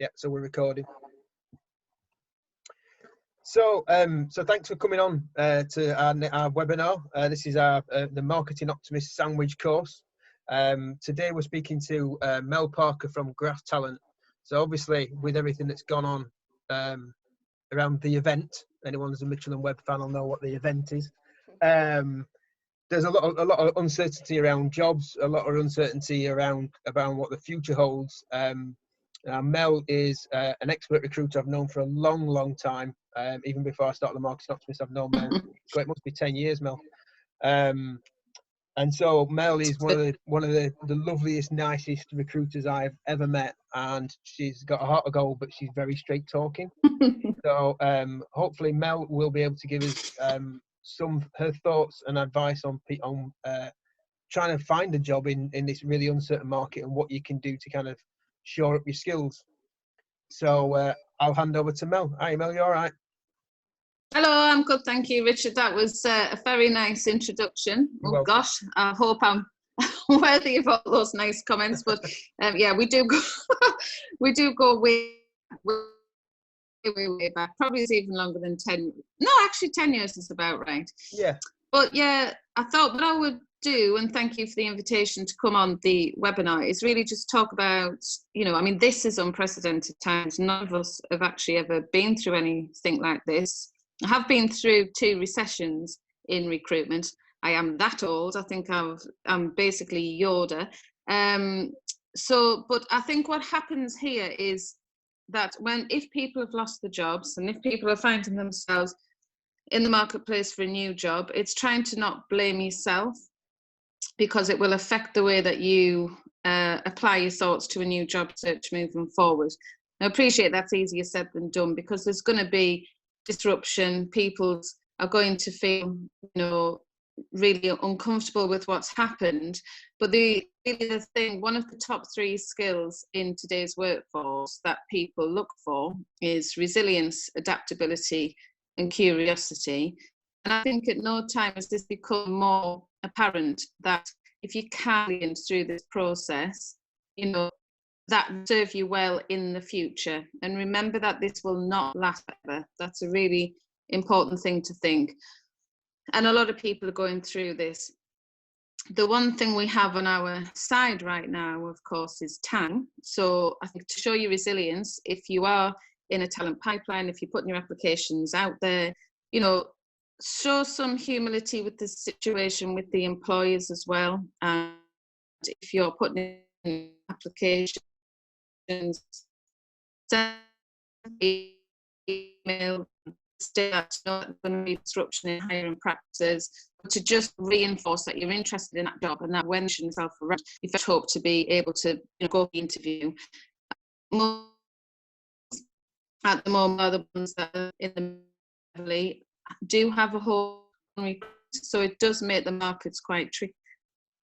Yeah, so we're recording. So, thanks for coming on to our webinar. This is our the Marketing Optimist Sandwich course. Today we're speaking to Mel Parker from Graft Talent. So obviously, with everything that's gone on around the event, anyone who's a Mitchell & Webb fan will know what the event is. There's a lot of uncertainty around jobs, a lot of uncertainty around what the future holds. Mel is an expert recruiter I've known for a long time. Even before I started the Marketing Optimist, I've known Mel. So it must be 10 years, Mel. And so Mel is one of the loveliest, nicest recruiters I've ever met, and she's got a heart of gold, but she's very straight talking. So hopefully Mel will be able to give us some her thoughts and advice on trying to find a job in this really uncertain market and what you can do to kind of shore up your skills. So I'll hand over to Mel. Hi Mel, you all right? Hello, I'm good, thank you, Richard. That was a very nice introduction. You're welcome. Gosh, I hope I'm worthy of all those nice comments. But yeah, we do go way back. Probably it's even longer than 10. No, actually 10 years is about right. Yeah. But yeah, I thought what I would do, and thank you for the invitation to come on the webinar, is really just talk about, I mean, this is unprecedented times. None of us have actually ever been through anything like this. I have been through 2 recessions in recruitment. I am that old. I think I'm basically Yoda. But I think what happens here is that if people have lost their jobs and if people are finding themselves in the marketplace for a new job, it's trying to not blame yourself, because it will affect the way that you apply your thoughts to a new job search moving forward. I appreciate that's easier said than done, because there's going to be disruption. People are going to feel, really uncomfortable with what's happened. But one of the top 3 skills in today's workforce that people look for is resilience, adaptability, and curiosity. And I think at no time has this become more apparent that if you carry through this process, that will serve you well in the future. And remember that this will not last forever. That's a really important thing to think. And a lot of people are going through this. The one thing we have on our side right now, of course, is time. So I think to show your resilience, if you are in a talent pipeline, if you're putting your applications out there, show some humility with the situation with the employers as well. And if you're putting in applications, send email, state that there's going to be disruption in hiring practices, but to just reinforce that you're interested in that job, and that when you yourself around, you hope to be able to go to the interview. At the moment, are the ones that are in the family do have a whole, so it does make the markets quite tricky.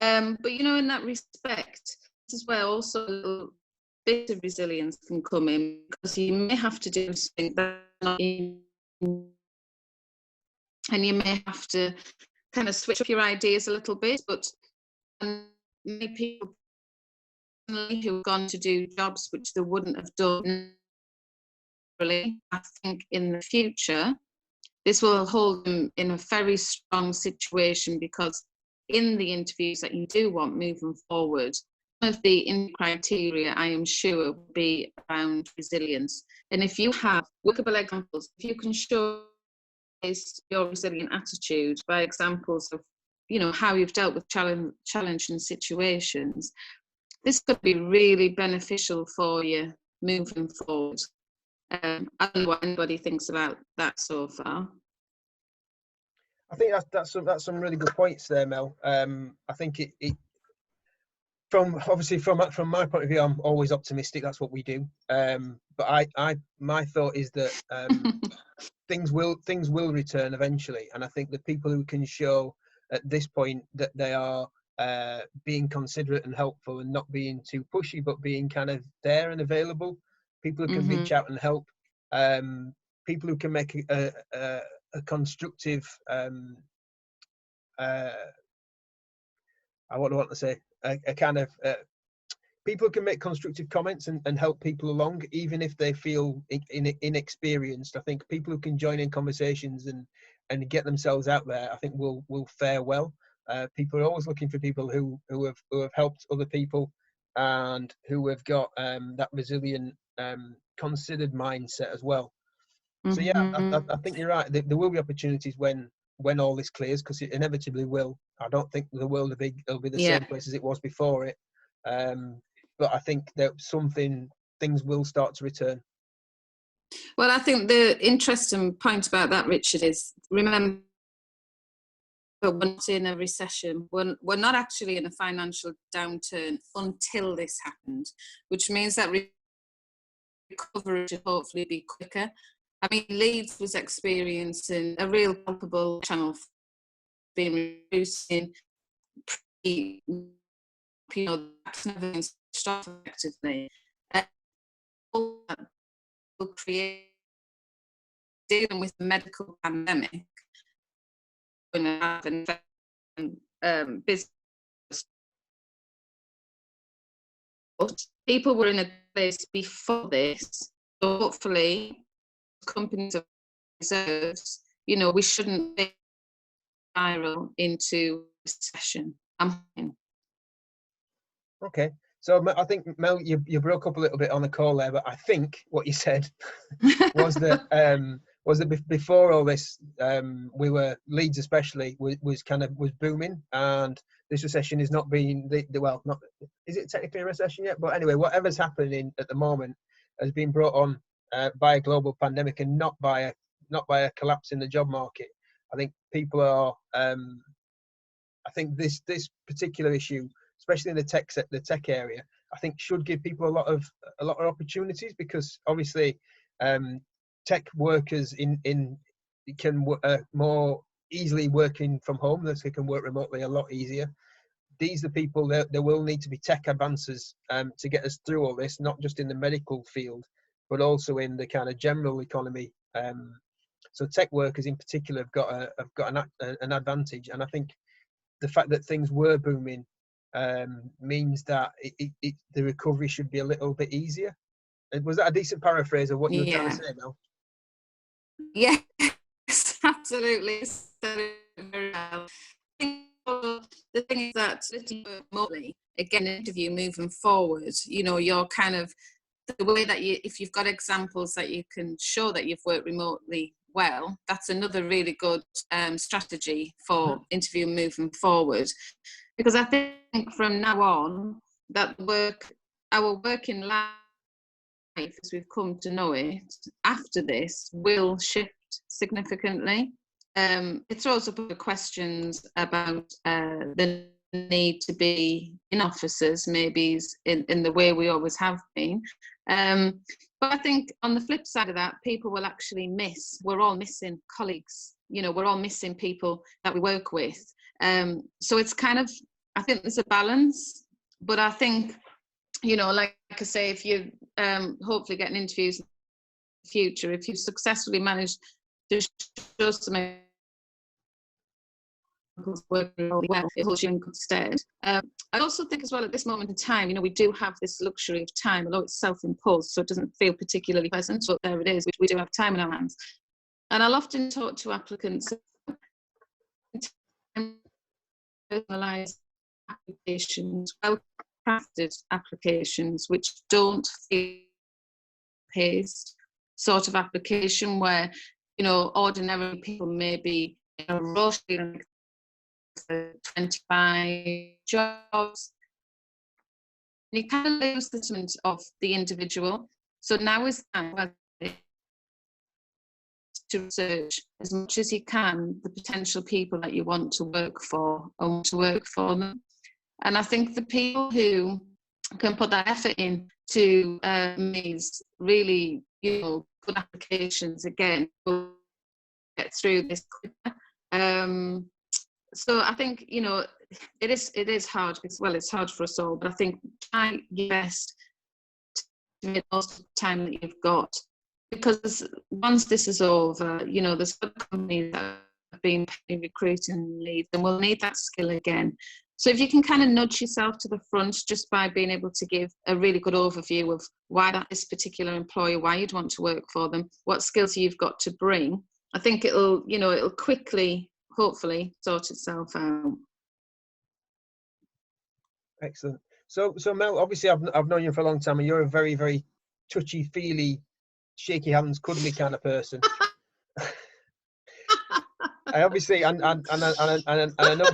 But in that respect, this is where also a little bit of resilience can come in, because you may have to do something that's not in, and you may have to kind of switch up your ideas a little bit. But many people who've gone to do jobs which they wouldn't have done, I think in the future, this will hold them in a very strong situation, because in the interviews that you do want moving forward, one of the criteria, I am sure, will be around resilience. And if you have workable examples, if you can show your resilient attitude by examples of, how you've dealt with challenging situations, this could be really beneficial for you moving forward. I don't know what anybody thinks about that so far. I think that's some really good points there, Mel. I think it from my point of view, I'm always optimistic. That's what we do. But my thought is that things will return eventually, and I think the people who can show at this point that they are being considerate and helpful and not being too pushy, but being kind of there and available, people who can reach out and help, people who can make a constructive what do I want to say, a kind of people can make constructive comments and help people along, even if they feel inexperienced. I think people who can join in conversations and get themselves out there, I think will fare well. People are always looking for people who have helped other people and who have got that resilient, considered mindset as well. So yeah, I think you're right. There will be opportunities when all this clears, because it inevitably will. I don't think the world will be the same place as it was before it. But I think that things will start to return. Well, I think the interesting point about that, Richard, is remember we're not in a recession. We're not actually in a financial downturn until this happened, which means that recovery should hopefully be quicker. I mean, Leeds was experiencing a real palpable channel being reducing that's never been stopped effectively. All that will create, dealing with the medical pandemic, going to have an business. But people were in a place before this, so hopefully companies have reserves. We shouldn't spiral into recession. Okay, so I think, Mel, you broke up a little bit on the call there, but I think what you said was that before all this, Leeds especially was booming, and this recession is not being not, is it technically a recession yet? But anyway, whatever's happening at the moment has been brought on by a global pandemic, and not by a collapse in the job market. I think people are. I think this particular issue, especially in the tech area, I think should give people a lot of opportunities, because obviously tech workers can more easily working from home. They can work remotely a lot easier. These are people that there will need to be tech advances to get us through all this, not just in the medical field, but also in the kind of general economy. So tech workers in particular have got an advantage, and I think the fact that things were booming means that the recovery should be a little bit easier. Was that a decent paraphrase of what you were trying to say, Mel? Yes, absolutely. Very well. The thing is that remotely, again, interview moving forward, you're kind of the way that if you've got examples that you can show that you've worked remotely well, that's another really good strategy for interview moving forward. Because I think from now on that our working life, as we've come to know it, after this will shift significantly. It throws up questions about the need to be in offices, maybe in the way we always have been. But I think on the flip side of that, people will actually we're all missing colleagues, we're all missing people that we work with. So it's kind of, I think there's a balance, but I think, like I say, if you hopefully getting interviews in the future, if you successfully manage to show some working really well, it holds you in good stead. I also think as well at this moment in time, we do have this luxury of time, although it's self-imposed, so it doesn't feel particularly pleasant, but there it is. We do have time in our hands. And I'll often talk to applicants personalised applications, well-crafted applications, which don't feel paced sort of application where, ordinary people may be in a rush, feeling for 25 jobs. And you kind of lose the sentiment of the individual. So now is time to research as much as you can the potential people that you want to work for and want to work for them. And I think the people who can put that effort in to these really, good applications, again, will get through this quicker. So I think, it is hard because, well, it's hard for us all, but I think try your best to make most of the time that you've got, because once this is over, there's other companies that have been recruiting leads and will need that skill again. So if you can kind of nudge yourself to the front just by being able to give a really good overview of why that this particular employer, why you'd want to work for them, what skills you've got to bring, I think it'll quickly, hopefully, sort itself out. Excellent. So Mel, obviously I've known you for a long time, and you're a very, very touchy-feely, shaky hands, cuddly kind of person. I obviously, and I know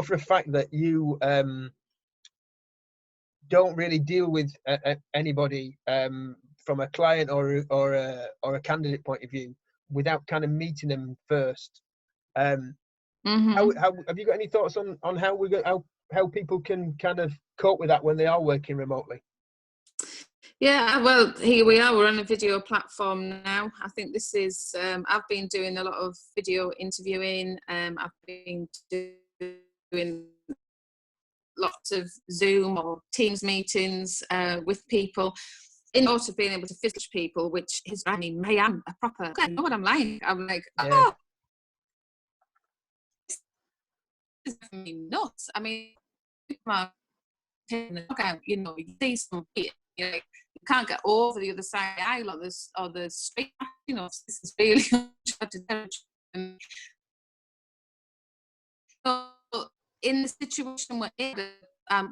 for a fact that you don't really deal with anybody from a client or a candidate point of view without kind of meeting them first. How have you got any thoughts on how people can kind of cope with that when they are working remotely? Yeah, well, here we are. We're on a video platform now. I think this is, I've been doing a lot of video interviewing. I've been doing lots of Zoom or Teams meetings with people in order of being able to fish people, which is, I mean, I am a proper, I know what I'm like. I'm like, oh, this is nuts. I mean, you know, you see some, you know, you can't get over the other side of the aisle or the street, you know, this is really so in the situation we're in, a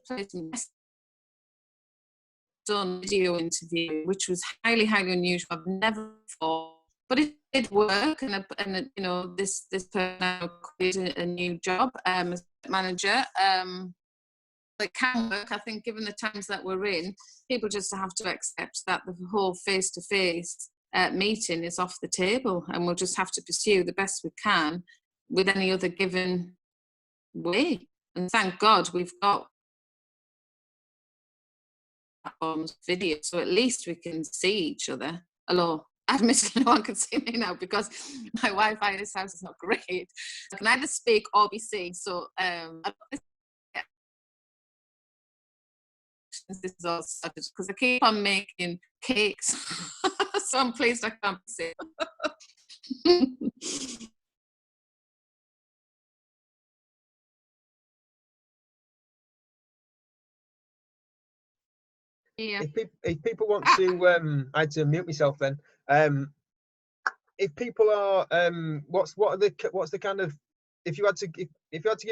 place done video interview, which was highly unusual. I've never before, but it did work, and you know, this person now quit a new job as manager. It can work. I think, given the times that we're in, people just have to accept that the whole face-to-face meeting is off the table, and we'll just have to pursue the best we can with any other given way. And thank God we've got platforms, video, so at least we can see each other. Although, admittedly, no one can see me now because my Wi-Fi in this house is not great. I can either speak or be seen. So this is all started because I keep on making cakes. So I'm pleased I can't see. Yeah. If people want to, I had to mute myself then. If people are, what's the kind of, if you had to give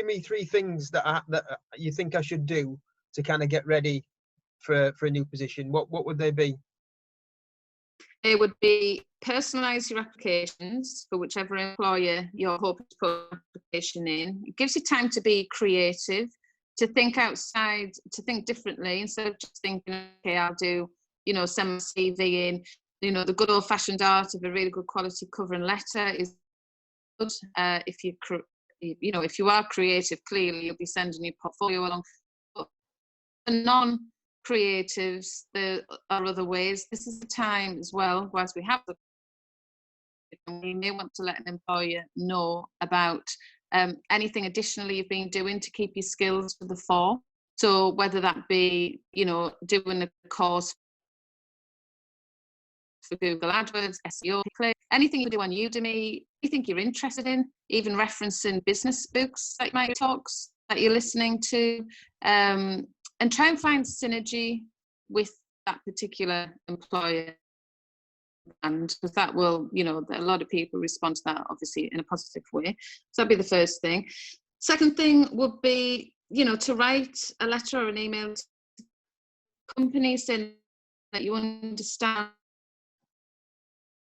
me 3 things that you think I should do to kind of get ready for a new position, what would they be? It would be personalise your applications for whichever employer you're hoping to put an application in. It gives you time to be creative, to think outside, to think differently, instead of just thinking, okay, I'll do, you know, send my CV in. You know, the good old-fashioned art of a really good quality cover and letter is good. If you are creative, clearly you'll be sending your portfolio along. But for non-creatives, there are other ways. This is the time as well, whilst we have we may want to let an employer know about anything additionally you've been doing to keep your skills to the fore. So whether that be, you know, doing a course for Google AdWords, SEO, anything you do on Udemy, anything you're interested in, even referencing business books like my talks that you're listening to, and try and find synergy with that particular employer. And because that will, you know, a lot of people respond to that obviously in a positive way. So that'd be the first thing. Second thing would be, you know, to write a letter or an email to companies saying that you understand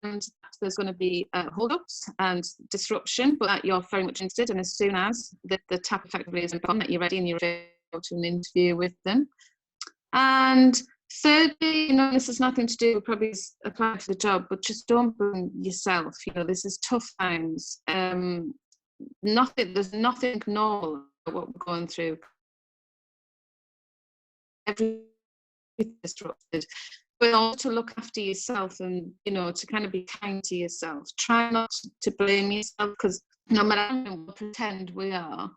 there's going to be hold-ups and disruption, but that you're very much interested, and as soon as the tap effectively is on, that you're ready and you're able to an interview with them. And thirdly, you know, this has nothing to do with probably applying for the job, but just don't burn yourself. You know, this is tough times. There's nothing normal about what we're going through. Everything is disrupted. But also to look after yourself and, you know, to kind of be kind to yourself. Try not to blame yourself, because no matter how we pretend we are,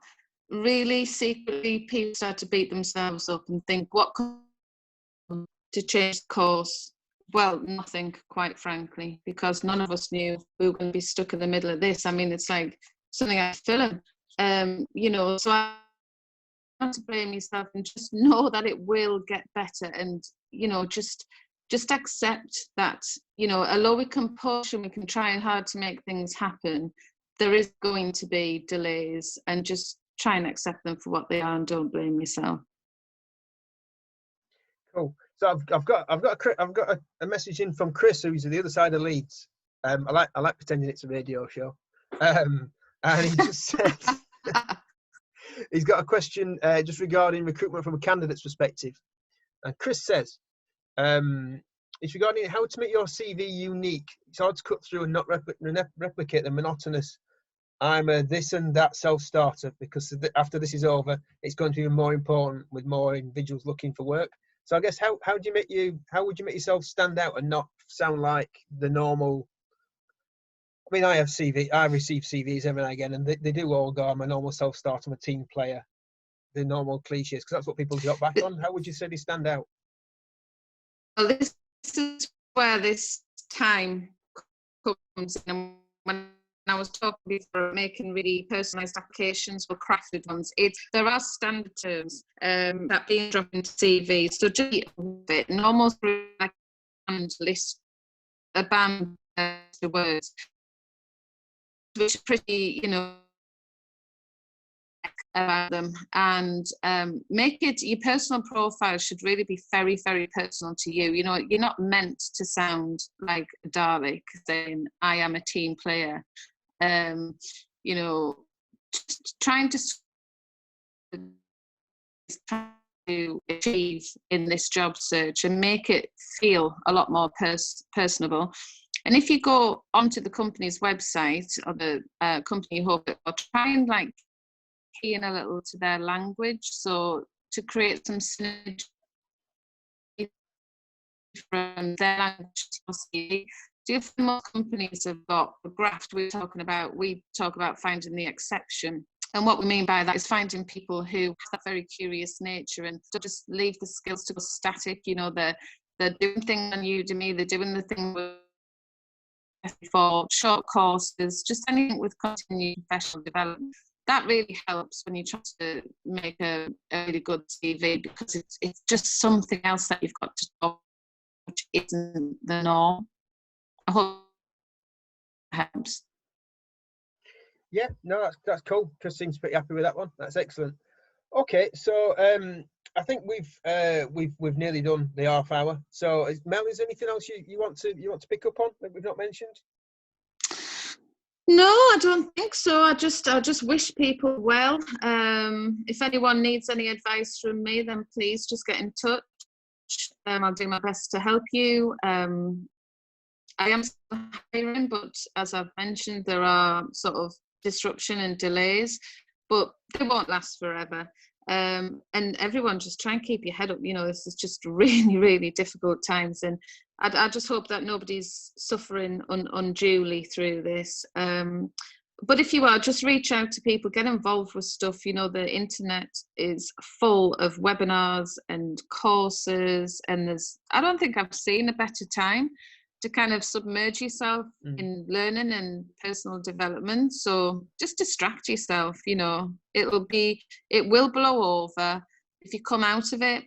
really secretly people start to beat themselves up and think, what could to change the course? Well, nothing, quite frankly, because none of us knew we were going to be stuck in the middle of this. I mean, it's like something out of film. You know, so I not to blame yourself, and just know that it will get better. And, you know, just accept that, you know, although we can push and we can try hard to make things happen, there is going to be delays, and just try and accept them for what they are and don't blame yourself. Cool. So I've got a message in from Chris, who's the other side of Leeds. I like pretending it's a radio show. And he just said he's got a question just regarding recruitment from a candidate's perspective. And Chris says, it's regarding how to make your CV unique. It's hard to cut through and not replicate the monotonous I'm a this and that self-starter, because after this is over, it's going to be more important with more individuals looking for work. So I guess how would you make yourself stand out and not sound like the normal? I mean, I receive CVs every now and again, and they do all go, I'm a normal self-starter, I'm a team player, the normal cliches, because that's what people got back on. How would you say they stand out? Well, this is where this time comes in. When I was talking before, making really personalised applications for crafted ones, there are standard terms that being dropped into CV. So just it and almost like list a band the words, which are pretty, you know, about them, and make it your personal profile should really be very, very personal to you. You know, you're not meant to sound like a Dalek saying I am a team player. You know, trying to achieve in this job search and make it feel a lot more personable. And if you go onto the company's website or the company you hope, or try and like key in a little to their language, so to create some synergy from their language. Do you think most companies have got the Graft we talk about finding the exception? And what we mean by that is finding people who have that very curious nature and don't just leave the skills to go static. You know, they're doing things on Udemy, they're doing the thing for short courses, just anything with continued professional development. That really helps when you try to make a really good CV, because it's just something else that you've got to talk, which isn't the norm. I hope that helps. Yeah, no, that's cool. Chris seems pretty happy with that one. That's excellent. Okay, so I think we've nearly done the half hour. So Mel, is there anything else you want to pick up on that we've not mentioned? No, I don't think so. I just wish people well. If anyone needs any advice from me, then please just get in touch. I'll do my best to help you. I am still hiring, but as I've mentioned, there are sort of disruption and delays, but they won't last forever. And everyone just try and keep your head up. You know, this is just really, really difficult times, and I just hope that nobody's suffering unduly through this. But if you are, just reach out to people, get involved with stuff. You know, the internet is full of webinars and courses, and I don't think I've seen a better time to kind of submerge yourself in learning and personal development. So just distract yourself, you know, it will blow over. If you come out of it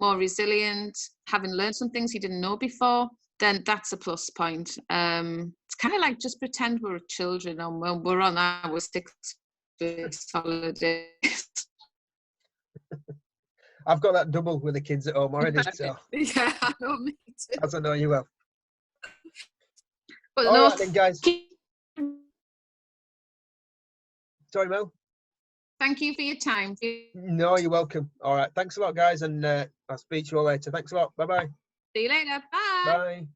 more resilient, having learned some things you didn't know before, then that's a plus point. It's kind of like just pretend we're children and we're on our 6th holidays. I've got that double with the kids at home already. So. Yeah, I know, me too. As I know you will. But all right then, guys. Sorry, Mel. Thank you for your time. No, you're welcome. All right. Thanks a lot, guys. And I'll speak to you all later. Thanks a lot. Bye-bye. See you later. Bye. Bye.